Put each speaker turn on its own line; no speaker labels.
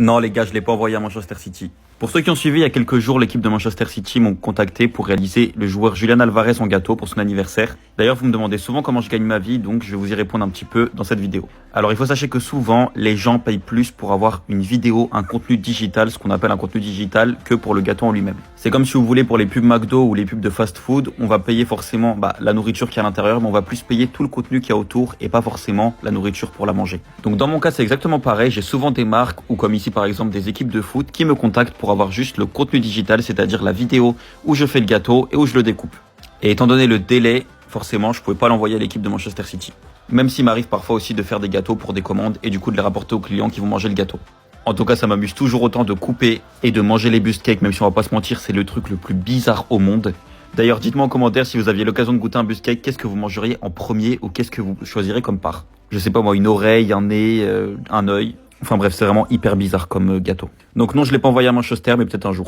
Non, les gars, je l'ai pas envoyé à Manchester City. Pour ceux qui ont suivi, il y a quelques jours, l'équipe de Manchester City m'ont contacté pour réaliser le joueur Julian Alvarez en gâteau pour son anniversaire. D'ailleurs, vous me demandez souvent comment je gagne ma vie, donc je vais vous y répondre un petit peu dans cette vidéo. Alors, il faut sachez que souvent, les gens payent plus pour avoir une vidéo, un contenu digital, ce qu'on appelle un contenu digital, que pour le gâteau en lui-même. C'est comme si vous voulez pour les pubs McDo ou les pubs de fast-food, on va payer forcément la nourriture qui est à l'intérieur, mais on va plus payer tout le contenu qu'il y a autour et pas forcément la nourriture pour la manger. Donc dans mon cas, c'est exactement pareil. J'ai souvent des marques ou comme ici par exemple des équipes de foot qui me contactent pour avoir juste le contenu digital, c'est-à-dire la vidéo où je fais le gâteau et où je le découpe. Et étant donné le délai, forcément, je pouvais pas l'envoyer à l'équipe de Manchester City. Même s'il m'arrive parfois aussi de faire des gâteaux pour des commandes et du coup de les rapporter aux clients qui vont manger le gâteau. En tout cas, ça m'amuse toujours autant de couper et de manger les Buscakes, même si on va pas se mentir, c'est le truc le plus bizarre au monde. D'ailleurs, dites-moi en commentaire si vous aviez l'occasion de goûter un Buscake, qu'est-ce que vous mangeriez en premier ou qu'est-ce que vous choisirez comme part? Je sais pas moi, une oreille, un nez, un œil. Enfin bref, c'est vraiment hyper bizarre comme gâteau. Donc non, je l'ai pas envoyé à Manchester, mais peut-être un jour.